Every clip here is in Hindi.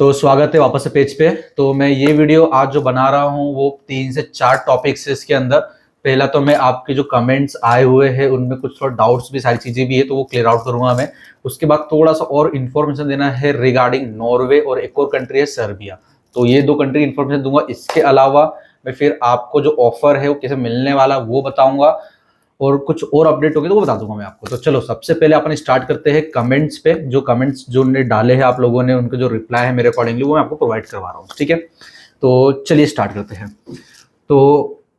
तो स्वागत है वापस से पेज पे। तो मैं ये वीडियो आज जो बना रहा हूँ वो 3 से 4 टॉपिक्स है इसके अंदर। पहला तो मैं आपके जो कमेंट्स आए हुए हैं उनमें कुछ थोड़ा डाउट्स भी, सारी चीज़ें भी है, तो वो क्लियर आउट करूंगा मैं। उसके बाद थोड़ा सा और इन्फॉर्मेशन देना है रिगार्डिंग नॉर्वे और एक और कंट्री है सर्बिया। तो ये 2 कंट्री इन्फॉर्मेशन दूंगा। इसके अलावा मैं फिर आपको जो ऑफर है वो कैसे मिलने वाला वो बताऊंगा, और कुछ और अपडेट होगी तो वो बता दूंगा मैं आपको। तो चलो सबसे पहले अपन स्टार्ट करते हैं कमेंट्स पे। जो कमेंट्स जो ने डाले हैं आप लोगों ने, उनके जो रिप्लाई है मेरे अकॉर्डिंगली वो मैं आपको प्रोवाइड करवा रहा हूँ, ठीक है। तो चलिए स्टार्ट करते हैं। तो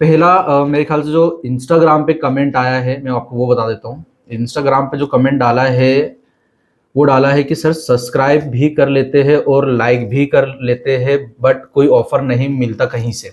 पहला मेरे ख्याल से जो इंस्टाग्राम पे कमेंट आया है मैं आपको वो बता देता हूँ। इंस्टाग्राम पे जो कमेंट डाला है वो डाला है कि सर सब्सक्राइब भी कर लेते हैं और लाइक भी कर लेते हैं बट कोई ऑफर नहीं मिलता कहीं से।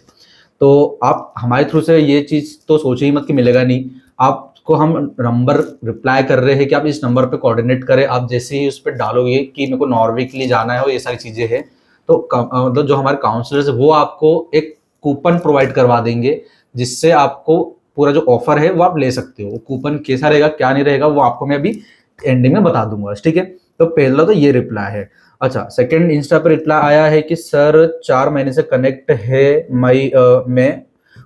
तो आप हमारे थ्रू से ये चीज़ तो सोचे ही मत कि मिलेगा नहीं। आपको हम नंबर रिप्लाई कर रहे हैं कि आप इस नंबर पे कोऑर्डिनेट करें। आप जैसे ही उस पर डालोगे कि मेरे को नॉर्वे के लिए जाना है और ये सारी चीज़ें हैं, तो मतलब जो हमारे काउंसलर्स है वो आपको एक कूपन प्रोवाइड करवा देंगे, जिससे आपको पूरा जो ऑफर है वो आप ले सकते हो। वो कूपन कैसा रहेगा क्या नहीं रहेगा वो आपको मैं अभी एंडिंग में बता दूंगा, ठीक है। तो पहला तो ये रिप्लाई है। अच्छा, सेकंड इंस्टा पर रिप्लाई आया है कि सर 4 महीने से कनेक्ट है मई में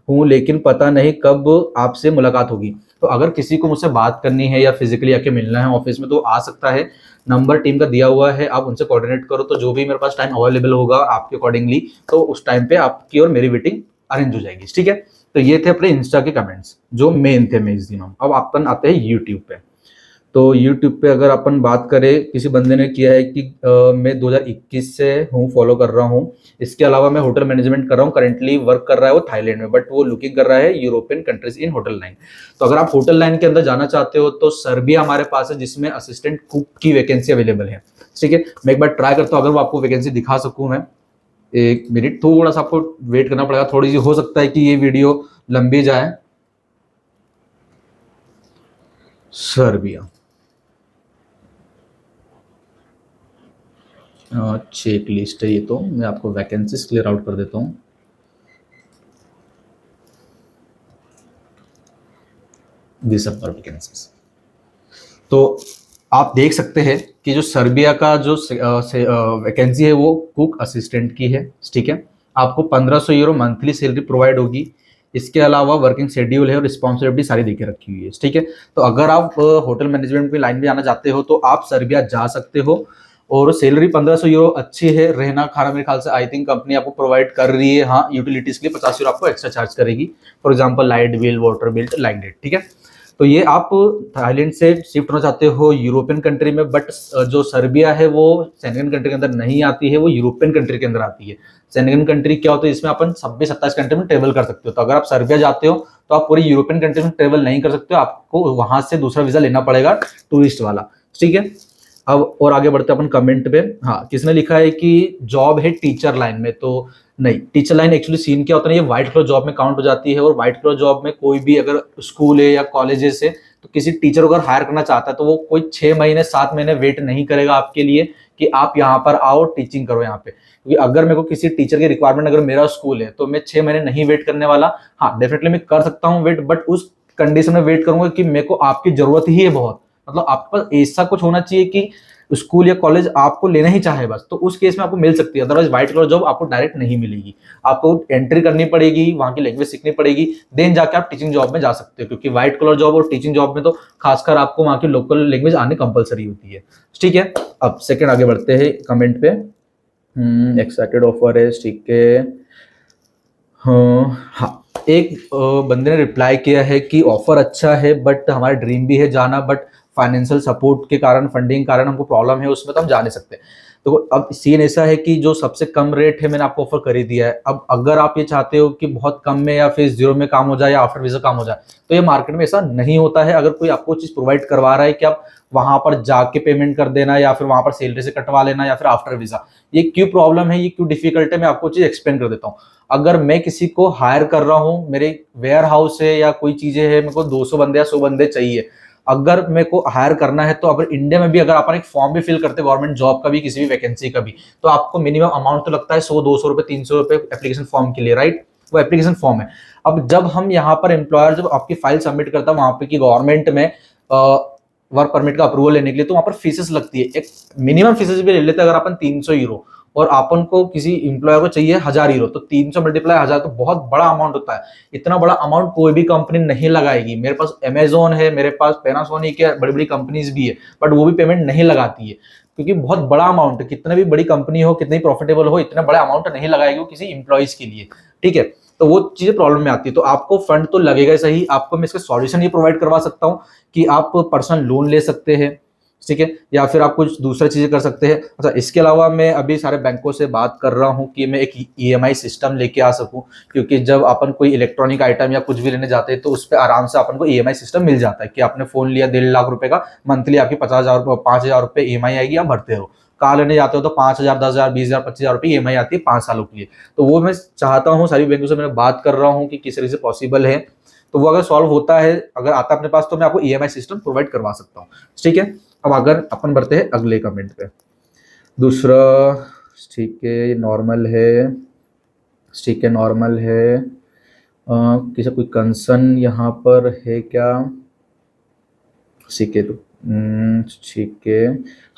हूँ, लेकिन पता नहीं कब आपसे मुलाकात होगी। तो अगर किसी को मुझसे बात करनी है या फिजिकली आके मिलना है ऑफिस में तो आ सकता है। नंबर टीम का दिया हुआ है, आप उनसे कोऑर्डिनेट करो। तो जो भी मेरे पास टाइम अवेलेबल होगा आपके अकॉर्डिंगली, तो उस टाइम पे आपकी और मेरी मीटिंग अरेंज हो जाएगी, ठीक है। तो ये थे अपने इंस्टा के कमेंट्स जो मेन थे मैं इस दिनों। अब अपन आते हैं यूट्यूब पे। तो YouTube पे अगर अपन बात करें, किसी बंदे ने किया है कि मैं 2021 से हूँ, फॉलो कर रहा हूँ। इसके अलावा मैं होटल मैनेजमेंट कर रहा हूँ, करेंटली वर्क कर रहा है वो थाईलैंड में, बट वो लुकिंग कर रहा है European countries in hotel line. तो अगर आप होटल लाइन के अंदर जाना चाहते हो तो सर्बिया हमारे पास है, जिसमें असिस्टेंट कुक की वैकेंसी अवेलेबल है, ठीक है। मैं एक बार ट्राई करता हूँ, अगर वो आपको वैकेंसी दिखा सकूँ मैं। 1 मिनट, थोड़ा सा आपको वेट करना पड़ेगा, थोड़ी सी हो सकता है कि ये वीडियो लंबी जाए। सर्बिया चेक लिस्ट है ये। तो मैं आपको वैकेंसीज क्लियर आउट कर देता हूँ। दिसंबर वैकेंसीज, तो आप देख सकते हैं कि जो सर्बिया का जो वैकेंसी है वो कुक असिस्टेंट की है, ठीक है। आपको 1500 यूरो मंथली सैलरी प्रोवाइड होगी। इसके अलावा वर्किंग शेड्यूल है और रिस्पॉन्सिबिलिटी सारी देके रखी हुई है, ठीक है। तो अगर आप होटल मैनेजमेंट की लाइन में जाना चाहते हो तो आप सर्बिया जा सकते हो। और सैलरी 1500 यूरो अच्छी है। रहना खाना मेरे ख्याल से आई थिंक कंपनी आपको प्रोवाइड कर रही है। हाँ, यूटिलिटीज के लिए 50 यूरो आपको एक्स्ट्रा चार्ज करेगी, for example light bill, water bill, like debt, ठीक है। तो ये आप थाईलैंड से शिफ्ट होना चाहते हो यूरोपियन कंट्री में, बट जो सर्बिया है वो शेंगन कंट्री के अंदर नहीं आती है, वो यूरोपियन कंट्री के अंदर आती है। शेंगन कंट्री क्या होता है, इसमें अपन 26-27 कंट्री में ट्रेवल कर सकते हो। तो अगर आप सर्बिया जाते हो तो आप पूरी यूरोपियन कंट्री में ट्रेवल नहीं कर सकते हो, आपको वहां से दूसरा वीजा लेना पड़ेगा, टूरिस्ट वाला, ठीक है। अब और आगे बढ़ते अपन कमेंट पे। हाँ, किसने लिखा है कि जॉब है टीचर लाइन में। तो नहीं, टीचर लाइन एक्चुअली सीन क्या होता है, ये व्हाइट कलर जॉब में काउंट हो जाती है। और व्हाइट कलर जॉब में कोई भी अगर स्कूल है या कॉलेजेस है तो किसी टीचर को अगर हायर करना चाहता है तो वो कोई 6 महीने 7 महीने वेट नहीं करेगा आपके लिए कि आप यहाँ पर आओ टीचिंग करो यहाँ पे। क्योंकि अगर मेरे को किसी टीचर की रिक्वायरमेंट, अगर मेरा स्कूल है तो मैं 6 महीने नहीं वेट करने वाला। हाँ, डेफिनेटली मैं कर सकता हूँ वेट, बट उस कंडीशन में वेट करूंगा कि मेरे को आपकी जरूरत ही है बहुत। मतलब आपके पास ऐसा कुछ होना चाहिए कि स्कूल या कॉलेज आपको लेना ही चाहे बस, तो उस केस में आपको मिल सकती है। अदरवाइज व्हाइट कलर जॉब आपको डायरेक्ट नहीं मिलेगी। आपको एंट्री करनी पड़ेगी, वहां की लैंग्वेज सीखनी पड़ेगी, देन जाके आप टीचिंग जॉब में जा सकते हो। क्योंकि व्हाइट कलर जॉब और टीचिंग जॉब में तो खासकर आपको वहां की लोकल लैंग्वेज आनी कंपलसरी होती है, ठीक है। अब सेकंड आगे बढ़ते हैं कमेंट पे। एक्साइटेड ऑफर है, ठीक है। हाँ, एक बंदे ने रिप्लाई किया है कि ऑफर अच्छा है बट हमारा ड्रीम भी है जाना, बट फाइनेंशियल सपोर्ट के कारण, फंडिंग कारण हमको प्रॉब्लम है उसमें, तो हम जा नहीं सकते। तो अब सीन ऐसा है कि जो सबसे कम रेट है मैंने आपको ऑफर कर ही दिया है। अब अगर आप ये चाहते हो कि बहुत कम में या फिर 0 में काम हो जाए या आफ्टर वीजा काम हो जाए, तो ये मार्केट में ऐसा नहीं होता है। अगर कोई आपको चीज प्रोवाइड करवा रहा है कि आप वहां पर जाके पेमेंट कर देना या फिर वहां पर सैलरी से कटवा लेना या फिर आफ्टर वीजा, ये क्यों प्रॉब्लम है, ये क्यों डिफिकल्ट है, मैं आपको चीज एक्सप्लेन कर देता हूँ। अगर मैं किसी को हायर कर रहा हूँ, मेरे वेयर हाउस है या कोई चीजें है, मेरे को 200 बंदे या 100 बंदे चाहिए, अगर मेरे को हायर करना है, तो अगर इंडिया में भी अगर अपन एक फॉर्म भी फिल करते हैं गवर्नमेंट जॉब का भी, किसी भी वैकेंसी का भी, तो आपको मिनिमम अमाउंट तो लगता है 100-200 रुपए, 300 रुपए एप्लीकेशन फॉर्म के लिए, राइट। वो एप्लीकेशन फॉर्म है। अब जब हम यहाँ पर एम्प्लॉयर जब आपकी फाइल सबमिट करता है वहां पे की गवर्नमेंट में, वर्क परमिट का अप्रूवल लेने के लिए, तो वहां पर फीसेस लगती है, एक मिनिमम फीसेस भी ले लेते हैं। अगर अपन 300 यूरो और अपन को किसी इंप्लॉयर को चाहिए 1000 यूरो, तो 300 मल्टीप्लाई 1000 तो बहुत बड़ा अमाउंट होता है। इतना बड़ा अमाउंट कोई भी कंपनी नहीं लगाएगी। मेरे पास अमेजोन है, मेरे पास पैनासोनिक है, बड़ी बड़ी कंपनीज भी है, बट वो भी पेमेंट नहीं लगाती है, क्योंकि बहुत बड़ा अमाउंट है। कितने भी बड़ी कंपनी हो, कितनी प्रॉफिटेबल हो, इतना बड़ा अमाउंट नहीं लगाएगी वो किसी इंप्लॉइज के लिए, ठीक है। तो वो चीजें प्रॉब्लम में आती है। तो आपको फंड तो लगेगा सही, आपको मैं इसका सॉल्यूशन ये प्रोवाइड करवा सकता हूँ कि आप पर्सनल लोन ले सकते हैं, ठीक है, या फिर आप कुछ दूसरा चीजें कर सकते हैं। अच्छा, इसके अलावा मैं अभी सारे बैंकों से बात कर रहा हूँ कि मैं एक ईएमआई सिस्टम लेके आ सकूं, क्योंकि जब अपन कोई इलेक्ट्रॉनिक आइटम या कुछ भी लेने जाते हैं तो उस पर आराम से अपन को ईएमआई सिस्टम मिल जाता है कि आपने फोन लिया 1.5 लाख रुपए का, मंथली आपकी 5000 ईएमआई आएगी, आप भरते हो। कार लेने जाते हो तो 5000, 10,000, 20,000, 25,000 रुपये ईएमआई आती है 5 सालों के लिए। तो वो मैं चाहता हूँ, सारी बैंकों से मैंने बात कर रहा हूँ कि किस तरीके से पॉसिबल है। तो वो अगर सॉल्व होता है, अगर आता है अपने पास, तो मैं आपको ईएमआई सिस्टम प्रोवाइड करवा सकता हूँ, ठीक है। अब अगर अपन बढ़ते हैं अगले कमेंट पे, दूसरा, ठीक है, नॉर्मल है, ठीक है, नॉर्मल है। किसी कोई कंसर्न यहाँ पर है क्या? ठीक है, तो ठीक है।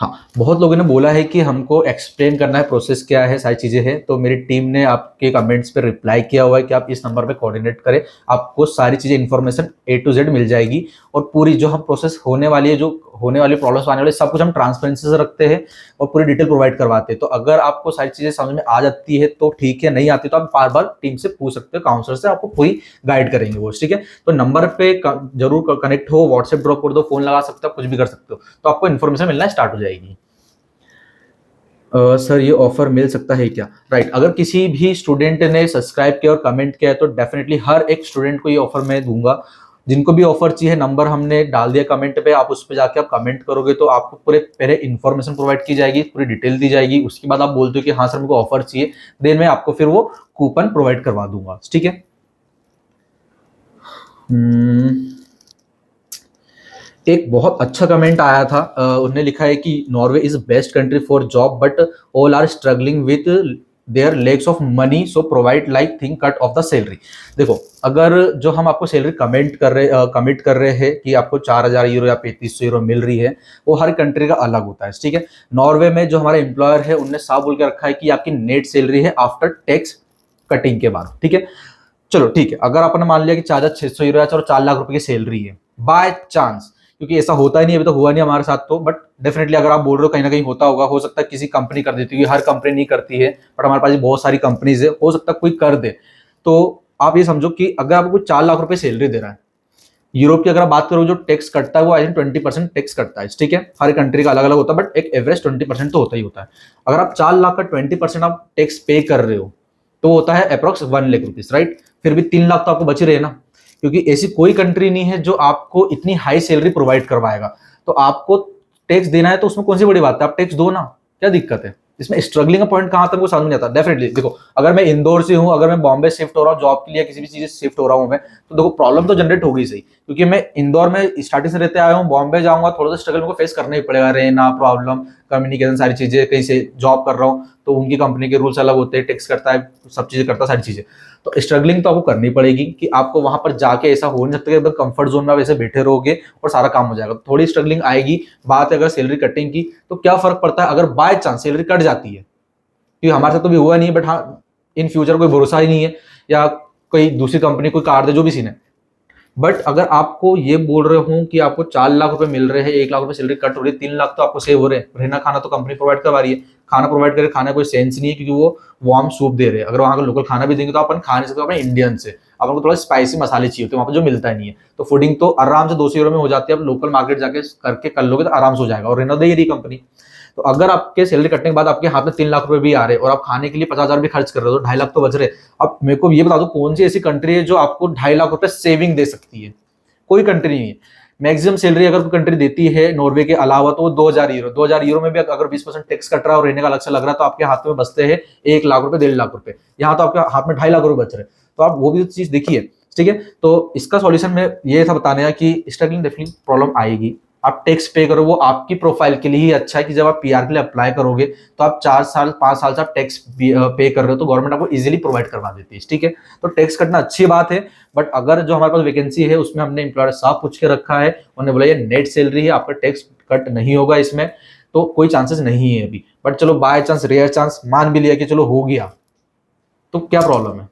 हाँ, बहुत लोगों ने बोला है कि हमको एक्सप्लेन करना है प्रोसेस क्या है, सारी चीज़ें हैं। तो मेरी टीम ने आपके कमेंट्स पे रिप्लाई किया हुआ है कि आप इस नंबर पे कोऑर्डिनेट करें, आपको सारी चीज़ें इन्फॉर्मेशन A to Z मिल जाएगी। और पूरी जो हम प्रोसेस होने वाली है, जो होने वाली प्रॉब्लम्स आने वाली, सब कुछ हम ट्रांसपेरेंसी से रखते हैं और पूरी डिटेल प्रोवाइड करवाते हैं। तो अगर आपको सारी चीज़ें समझ में आ जाती है तो ठीक है, नहीं आती तो आप बार बार टीम से पूछ सकते हो, काउंसलर से आपको पूरी गाइड करेंगे वो, ठीक है। तो नंबर पे जरूर कनेक्ट हो, व्हाट्सएप ड्रॉप कर दो, फोन लगा सकते हो, कुछ भी कर सकते हो, तो आपको इन्फॉर्मेशन मिलना स्टार्ट हो जाएगी। सर ये ऑफर मिल सकता है क्या? राइट, अगर किसी भी स्टूडेंट ने सब्सक्राइब किया और कमेंट किया है तो डेफिनेटली हर एक स्टूडेंट को ये ऑफर मैं दूंगा। जिनको भी ऑफर चाहिए, नंबर हमने डाल दिया कमेंट पे, आप उस पर जाके आप कमेंट करोगे तो आपको पूरे पहले इन्फॉर्मेशन प्रोवाइड की जाएगी, पूरी डिटेल दी जाएगी। उसके बाद आप बोलते हो कि हाँ सर मेरे को ऑफर चाहिए, देन मैं आपको फिर वो कूपन प्रोवाइड करवा दूंगा, ठीक है। एक बहुत अच्छा कमेंट आया था, उन्होंने लिखा है कि Norway is best country for job but all are struggling with their legs of money, so provide like thing cut off the salary. देखो, अगर जो हम आपको सैलरी कमिट कर रहे हैं कि आपको 4,000 यूरो या 3,500 यूरो मिल रही है, वो हर कंट्री का अलग होता है, ठीक है। नॉर्वे में जो हमारा एम्प्लॉयर है उनने साफ बोल के रखा है कि आपकी नेट सैलरी है आफ्टर टैक्स कटिंग के बाद, ठीक है। चलो ठीक है, अगर आपने मान लिया कि 4,600 यूरो या चलो 4 लाख रुपए की सैलरी है, बाय चांस, क्योंकि ऐसा होता ही नहीं, अभी तो हुआ नहीं हमारे साथ, तो बट डेफिनेटली अगर आप बोल रहे हो कहीं ना कहीं होता होगा, हो सकता है किसी कंपनी कर देती है, हर कंपनी नहीं करती है, बट हमारे पास बहुत सारी कंपनीज है, हो सकता है कोई कर दे। तो आप ये समझो कि अगर आपको 4 लाख रुपए सैलरी दे रहा है, यूरोप की अगर आप बात करो, जो टैक्स कटता है वो आई थिंक 20% टैक्स कटता है, ठीक है। हर कंट्री का अलग अलग होता है, बट एक एवरेज 20% तो होता ही होता है। अगर आप 4 लाख का 20% आप टैक्स पे कर रहे हो तो होता है अप्रोक्स 1 लाख रुपीज, राइट। फिर भी 3 लाख तो आपको बच रहे हैं ना, क्योंकि ऐसी कोई कंट्री नहीं है जो आपको इतनी हाई सैलरी प्रोवाइड करवाएगा। तो आपको टैक्स देना है तो उसमें कौन सी बड़ी बात है, आप टैक्स दो ना, क्या दिक्कत है इसमें? स्ट्रगलिंग का पॉइंट कहां तक वो समझ नहीं आता। डेफिनेटली देखो, अगर मैं इंदौर से हूं, अगर मैं बॉम्बे शिफ्ट हो रहा हूँ जॉब के लिए, किसी भी चीज से शिफ्ट हो रहा हूं मैं, तो देखो प्रॉब्लम तो जनरेट होगी सही, क्योंकि मैं इंदौर में स्टार्टिंग से रहते आया हूँ, बॉम्बे जाऊंगा थोड़ा सा स्ट्रगल को फेस करना ही पड़ेगा, रहना प्रॉब्लम, कम्युनिकेशन, सारी चीजें, कहीं से जॉब कर रहा हूँ तो उनकी कंपनी के रूल्स अलग होते हैं, टैक्स करता है, सब चीजें करता है, सारी चीजें। तो स्ट्रगलिंग तो आपको करनी पड़ेगी कि आपको वहां पर जाके ऐसा हो नहीं सकता कि एकदम कंफर्ट जोन में आप ऐसे बैठे रहोगे और सारा काम हो जाएगा। थोड़ी स्ट्रगलिंग आएगी। बात है अगर सैलरी कटिंग की, तो क्या फर्क पड़ता है अगर बाय चांस सैलरी कट जाती है, क्योंकि हमारे साथ तो भी हुआ नहीं है, बट हाँ इन फ्यूचर कोई भरोसा ही नहीं है, या कोई दूसरी कंपनी कोई कार दे, जो भी सीन है। बट अगर आपको ये बोल रहे हो कि आपको 4 लाख रुपए मिल रहे हैं, 1 लाख रुपए सैलरी कट हो रही है, 3 लाख तो आपको सेव हो रहे हैं, रहना खाना तो कंपनी प्रोवाइड करवा रही है, खाना प्रोवाइड करे, खाना कोई सेंस नहीं है क्योंकि वो वार्म सूप दे रहे हैं। अगर वहाँ का लोकल खाना भी देंगे तो अपन खा नहीं सकते, अपने इंडियन से अपन को थोड़ा स्पाइसी मसाले चाहिए होते हैं वहाँ पर, जो मिलता ही नहीं है। तो फूडिंग तो आराम से 200 यूरो में हो जाती है, आप लोकल मार्केट जाके करके कर लोगे तो आराम से हो जाएगा, और रहना दे रही कंपनी। तो अगर आपके सैलरी कटने के बाद आपके हाथ में 3 लाख रुपए भी आ रहे और आप खाने के लिए 50,000 भी खर्च कर रहे हो, तो 2.5 लाख तो बच रहे। अब मेरे को ये बता दो, कौन सी ऐसी कंट्री है जो आपको 2.5 लाख रुपए सेविंग दे सकती है? कोई कंट्री नहीं है। मैक्सिमम सैलरी अगर कोई कंट्री देती है नॉर्वे के अलावा तो वो 2,000 यूरो, 2,000 यूरो में भी अगर 20% टैक्स कट रहा है और रहने का अलग से लग रहा है, तो आपके हाथ में बचते हैं 1 लाख रुपए, 1.5 लाख रुपए। यहाँ तो आपके हाथ में 2.5 लाख रुपए बच रहे, तो आप वो भी चीज देखिए, ठीक है। तो इसका सॉल्यूशन में ये था बताने का कि स्ट्रगलिंग डेफिनेटली प्रॉब्लम आएगी, आप टैक्स पे करो, वो आपकी प्रोफाइल के लिए ही अच्छा है कि जब आप पीआर के लिए अप्लाई करोगे तो आप 4 साल 5 साल से आप टैक्स पे कर रहे हो तो गवर्नमेंट आपको इजीली प्रोवाइड करवा देती है, ठीक है। तो टैक्स कटना अच्छी बात है, बट अगर जो हमारे पास वैकेंसी है उसमें हमने एम्प्लॉयर साफ पूछ के रखा है, उन्होंने बोला ये नेट सैलरी है, आपका टैक्स कट नहीं होगा इसमें, तो कोई चांसेस नहीं है अभी। बट चलो बाय चांस, रेयर चांस मान भी लिया कि चलो हो गया, तो क्या प्रॉब्लम है,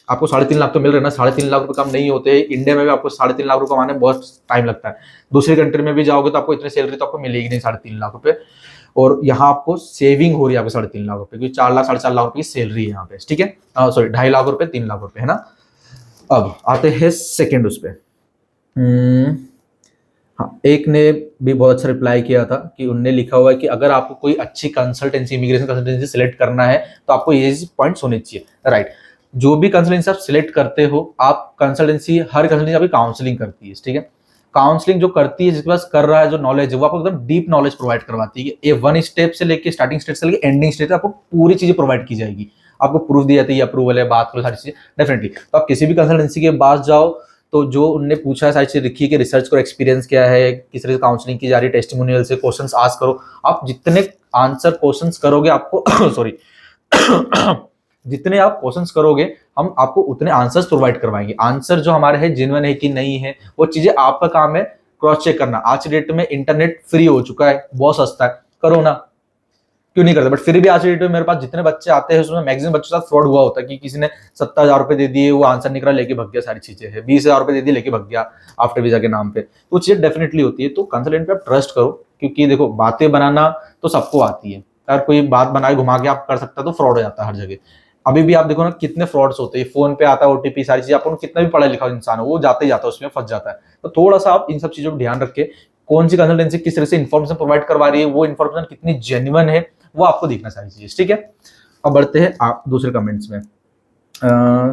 आपको 3.5 लाख तो मिल रहे हैं ना। 3.5 लाख रुपए कम नहीं होते। इंडिया में भी आपको 3.5 लाख रुपए कमाने में बहुत टाइम लगता है, दूसरी कंट्री में भी जाओगे तो आपको इतनी सैलरी तो आपको मिलेगी नहीं 3.5 लाख रुपए, और यहाँ आपको सेविंग हो रही है आपको 3.5 लाख रुपए, क्योंकि 4 लाख 4.5 लाख रुपए की सैलरी है यहाँ पे, ठीक है। सॉरी 2.5 लाख रुपए 3 लाख रुपए, है ना। अब आते हैं सेकेंड उस पर। हाँ, एक ने भी बहुत अच्छा रिप्लाई किया था कि उनने लिखा हुआ है कि अगर आपको कोई अच्छी कंसल्टेंसी, इमिग्रेशन कंसल्टेंसी सिलेक्ट करना है तो आपको ये पॉइंट्स होने चाहिए, राइट। जो भी कंसल्टेंसी आप सिलेक्ट करते हो, आप कंसल्टेंसी, हर कंसल्टेंसी आपकी काउंसलिंग करती है, ठीक है। काउंसलिंग जो करती है, जिसके पास कर रहा है, जो नॉलेज है, वो आपको एकदम डीप नॉलेज प्रोवाइड करवाती है। ये 1 स्टेप से लेके, स्टार्टिंग स्टेप से लेके एंडिंग स्टेप तक आपको पूरी चीजें प्रोवाइड की जाएगी। आपको प्रूफ दी जाती है, अप्रूवल है, बात करो, सारी चीजें डेफिनेटली। तो आप किसी भी कंसल्टेंसी के पास जाओ तो जो उनने पूछा है सारी चीजें लिखी है कि रिसर्च करो, एक्सपीरियंस क्या है, किस तरह से काउंसलिंग की जा रही है, टेस्टिमोनियल से क्वेश्चंस आस्क करो। आप जितने आंसर क्वेश्चंस करोगे आपको सॉरी जितने आप क्वेश्चंस करोगे हम आपको उतने आंसर्स प्रोवाइड करवाएंगे। आंसर जो हमारे है जेन्युइन है कि नहीं है, वो चीजें आपका काम है क्रॉस चेक करना। आज की डेट में इंटरनेट फ्री हो चुका है, बहुत सस्ता है, करो ना, क्यों नहीं करते। बट फिर भी आज की डेट में मेरे पास जितने बच्चे आते हैं उसमें मैक्सिमम बच्चों के साथ फ्रॉड हुआ होता है कि किसी ने 70,000 रुपए दे दिए, वो आंसर निकला लेके भग गया, सारी चीजें है, 20,000 रुपए दे दिए लेके भग गया आफ्टर वीजा के नाम पे। तो चीजें डेफिनेटली होती है। तो कंसल्टेंट पे आप ट्रस्ट करो, क्योंकि देखो बातें बनाना तो सबको आती है, अगर कोई बात बनाए घुमा के आप कर सकता है तो फ्रॉड हो जाता है हर जगह। अभी भी आप देखो ना कितने फ्रॉड्स होते हैं, फोन पे आता है ओटीपी, सारी चीजें, आपको कितना भी पढ़ा लिखा इंसान हो वो जाते ही जाता है उसमें फंस जाता है। तो थोड़ा सा आप इन सब चीजों पर ध्यान रखें, कौन सी कंसल्टेंसी किस तरह से इन्फॉर्मेशन प्रोवाइड करवा रही है, वो इन्फॉर्मेशन कितनी जेन्युइन है, वो आपको देखना सारी चीजें, ठीक है। अब बढ़ते हैं आप दूसरे कमेंट्स में।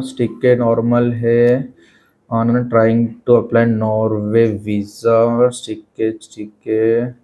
ठीक है, नॉर्मल है, on trying to apply Norway visa, ठीक है ठीक है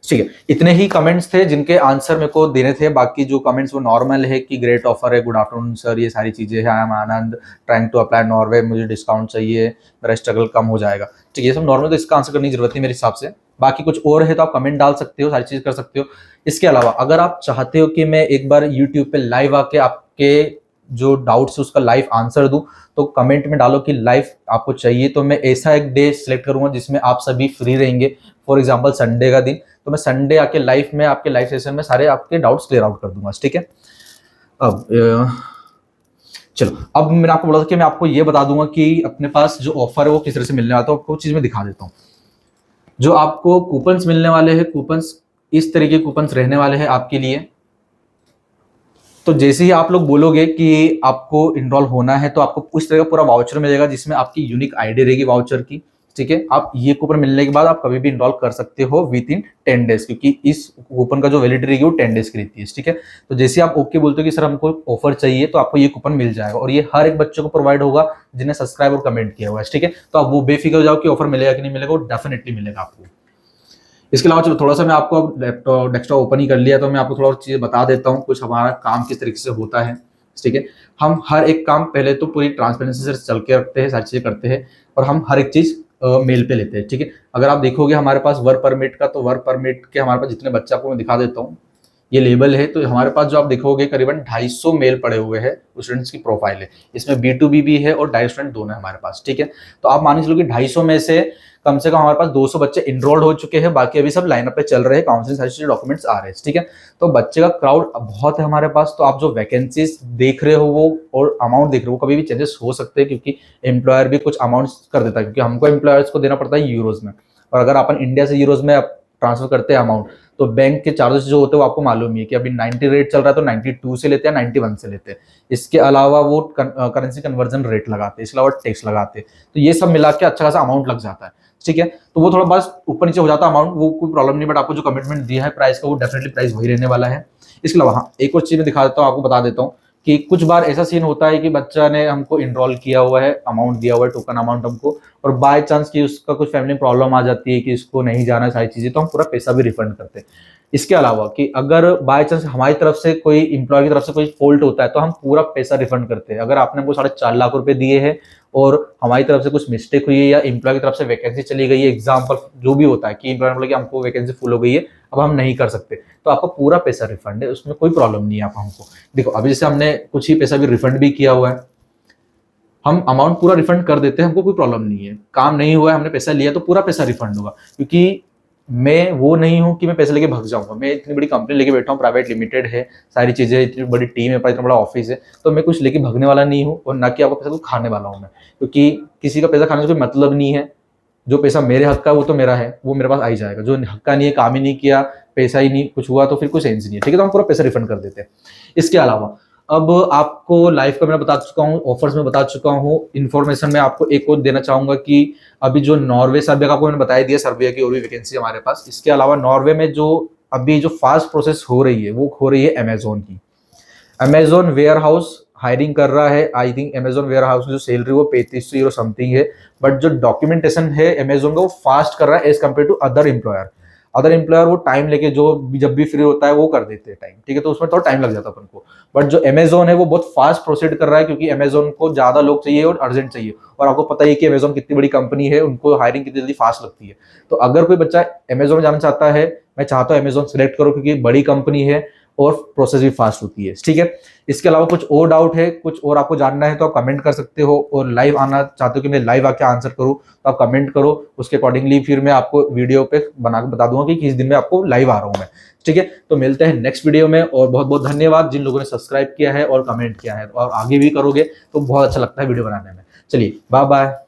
ठीक है। इतने ही कमेंट्स थे जिनके आंसर मेरे को देने थे, बाकी जो कमेंट्स वो नॉर्मल है कि ग्रेट ऑफर है, गुड आफ्टरनून सर, ये सारी चीजें हैं, I am Anand, trying to apply Norway, मुझे डिस्काउंट चाहिए, मेरा स्ट्रगल कम हो जाएगा, ठीक है। ये सब नॉर्मल, तो इसका आंसर करने की जरूरत नहीं मेरे हिसाब से। बाकी कुछ और है तो आप कमेंट डाल सकते हो, सारी चीज कर सकते हो। इसके अलावा अगर आप चाहते हो कि मैं एक बार यूट्यूब पे लाइव आके आपके जो डाउट्स है उसका लाइव आंसर दूं, तो कमेंट में डालो कि लाइव आपको चाहिए, तो मैं ऐसा एक डे सिलेक्ट करूंगा जिसमें आप सभी फ्री रहेंगे। फॉर एग्जांपल संडे का दिन, तो मैं संडे आके लाइव में आपके लाइव सेशन में सारे आपके डाउट्स क्लियर आउट कर दूंगा, ठीक है। अब चलो, अब मैंने आपको बोला था कि मैं आपको ये बता दूंगा कि अपने पास जो ऑफर है वो किस तरह से मिलने वाला है, तो आपको चीज में दिखा देता हूँ। जो आपको कूपन्स मिलने वाले हैं, कूपन्स इस तरीके के कूपन्स रहने वाले हैं आपके लिए। तो जैसे ही आप लोग बोलोगे कि आपको इनरोल होना है तो आपको उस तरह का पूरा वाउचर मिलेगा जिसमें आपकी यूनिक आईडी रहेगी वाउचर की, ठीक है। आप ये कूपन मिलने के बाद आप कभी भी इनरोल कर सकते हो विद इन 10 डेज, क्योंकि इस कूपन का जो वैलिडिटी रहेगी वो 10 डेज की रहती है, ठीक है। तो जैसे आप ओके बोलते हो कि सर हमको ऑफर चाहिए, तो आपको ये कूपन मिल जाएगा, और ये हर एक बच्चे को प्रोवाइड होगा जिन्हें सब्सक्राइब और कमेंट किया हुआ है, ठीक है। तो आप वो बेफिक्र हो जाओ कि ऑफर मिलेगा कि नहीं मिलेगा, वो डेफिनेटली मिलेगा आपको। इसके अलावा चलो थोड़ा सा मैं आपको लैपटॉप डेस्कटॉप ओपन ही कर लिया, तो मैं आपको थोड़ा चीज़ें बता देता हूँ, कुछ हमारा काम किस तरीके से होता है, ठीक है। हम हर एक काम पहले तो पूरी ट्रांसपेरेंसी से चल के रखते हैं, सारी चीज़ें करते हैं, और हम हर एक चीज़ मेल पे लेते हैं, ठीक है। अगर आप देखोगे हमारे पास वर्क परमिट का, तो वर्क परमिट के हमारे पास जितने बच्चे, आपको मैं दिखा देता हूँ, ये लेबल है, तो हमारे पास जो आप देखोगे करीबन 250 मेल पड़े हुए हैं, स्टूडेंट्स की प्रोफाइल है, इसमें B2B भी है और डायरेक्ट स्टूडेंट दोनों है हमारे पास, ठीक है। तो आप मान लो कि 250 में से कम हमारे पास 200 बच्चे इनरोल्ड हो चुके हैं, बाकी अभी सब लाइनअप पे चल रहे हैं, काउंसलिंग सारी चीजें डॉक्यूमेंट्स आ रहे हैं, ठीक है। तो बच्चे का क्राउड बहुत है हमारे पास, तो आप जो वैकेंसीज देख रहे हो वो और अमाउंट देख रहे हो, कभी भी चेंजेस हो सकते हैं, क्योंकि एम्प्लॉयर भी कुछ अमाउंट कर देता है, क्योंकि हमको एम्प्लॉयर्स को देना पड़ता है यूरोज में, और अगर अपन इंडिया से यूरोज में ट्रांसफर करते हैं अमाउंट, तो बैंक के चार्जेस जो होते हैं वो आपको मालूम ही है कि अभी 90 रेट चल रहा है, तो 92 से लेते हैं, 91 से लेते हैं। इसके अलावा वो करेंसी कन्वर्जन रेट लगाते हैं, इसके अलावा टैक्स लगाते हैं, तो ये सब मिला के अच्छा खासा अमाउंट लग जाता है, ठीक है। तो वो थोड़ा बस ऊपर नीचे हो जाता है अमाउंट, वो कोई प्रॉब्लम नहीं, बट आपको जो कमिटमेंट दिया है प्राइस का, वो डेफिनेटली प्राइस वही रहने वाला है। इसके अलावा हाँ, एक और चीज मैं दिखा देता हूँ, आपको बता देता हूँ कि कुछ बार ऐसा सीन होता है कि बच्चा ने हमको इनरोल किया हुआ है, अमाउंट दिया हुआ है, टोकन अमाउंट हमको, और बाय चांस कि उसका कुछ फैमिली प्रॉब्लम आ जाती है कि इसको नहीं जाना है सारी चीजें, तो हम पूरा पैसा भी रिफंड करते हैं। इसके अलावा कि अगर बाय चांस हमारी तरफ से कोई एम्प्लॉय की तरफ से कोई फॉल्ट होता है, तो हम पूरा पैसा रिफंड करते हैं। अगर आपने हमको 4.5 लाख रुपए दिए हैं और हमारी तरफ से कुछ मिस्टेक हुई है या एम्प्लॉय की तरफ से वैकेंसी चली गई है, एग्जाम्पल जो भी होता है कि एम्प्लॉय ने बोला कि हमको वैकेंसी फुल हो गई है, अब हम नहीं कर सकते, तो आपका पूरा पैसा रिफंड है, उसमें कोई प्रॉब्लम नहीं है। आप हमको देखो, अभी जैसे हमने कुछ ही पैसा भी रिफंड भी किया हुआ है, हम अमाउंट पूरा रिफंड कर देते हैं, हमको कोई प्रॉब्लम नहीं है। काम नहीं हुआ है, हमने पैसा लिया तो पूरा पैसा रिफंड होगा, क्योंकि मैं वो नहीं हूँ कि मैं पैसे लेके भाग जाऊंगा। मैं इतनी बड़ी कंपनी लेके बैठा हूँ, प्राइवेट लिमिटेड है, सारी चीजें, इतनी बड़ी टीम है, इतना बड़ा ऑफिस है, तो मैं कुछ लेके भागने वाला नहीं हूँ, और ना कि आपका पैसा को खाने वाला हूँ मैं, क्योंकि किसी का पैसा खाने से कोई मतलब नहीं है। जो पैसा मेरे हक का है वो तो मेरा है, वो मेरे पास आ ही जाएगा। जो हक का नहीं है, काम ही नहीं किया, पैसा ही नहीं कुछ हुआ, तो फिर कोई सेंस नहीं है, ठीक है। तो हम पूरा पैसा रिफंड कर देते हैं। इसके अलावा अब आपको लाइफ का मैं बता चुका हूँ, ऑफर्स में बता चुका हूँ, इन्फॉर्मेशन में आपको एक और देना चाहूंगा कि अभी जो नॉर्वे सर्वे का आपको मैंने बताया दिया, सर्वे की और भी वैकेंसी हमारे पास। इसके अलावा नॉर्वे में जो अभी जो फास्ट प्रोसेस हो रही है वो हो रही है अमेजोन की। अमेजोन वेयर हाउस हायरिंग कर रहा है। I think Amazon warehouse जो सैलरी वो 3500 यूरो समथिंग है, बट जो डॉक्यूमेंटेशन है अमेजोन का वो फास्ट कर रहा है as compare to other employer. Other employer वो टाइम लेके जो जब भी फ्री होता है वो कर देते हैं टाइम, ठीक है, तो उसमें थोड़ा टाइम लग जाता है अपन को। बट जो अमेजोन है वो बहुत फास्ट प्रोसीड कर रहा है, क्योंकि अमेजोन को ज्यादा लोग चाहिए और अर्जेंट चाहिए, और आपको पता ही है कि अमेजोन कितनी बड़ी कंपनी है, उनको हायरिंग कितनी जल्दी फास्ट लगती है। तो अगर कोई बच्चा अमेजोन में जाना चाहता है, मैं चाहता हूँ अमेजोन सेलेक्ट करो, क्योंकि बड़ी कंपनी है और प्रोसेस भी फास्ट होती है, ठीक है। इसके अलावा कुछ और डाउट है, कुछ और आपको जानना है, तो आप कमेंट कर सकते हो, और लाइव आना चाहते हो कि मैं लाइव आके आंसर करूं, तो आप कमेंट करो, उसके अकॉर्डिंगली फिर मैं आपको वीडियो पे बना के बता दूंगा कि किस दिन में आपको लाइव आ रहा हूं मैं, ठीक है। तो मिलते हैं नेक्स्ट वीडियो में, और बहुत बहुत धन्यवाद जिन लोगों ने सब्सक्राइब किया है और कमेंट किया है, और आगे भी करोगे तो बहुत अच्छा लगता है वीडियो बनाने में। चलिए, बाय बाय।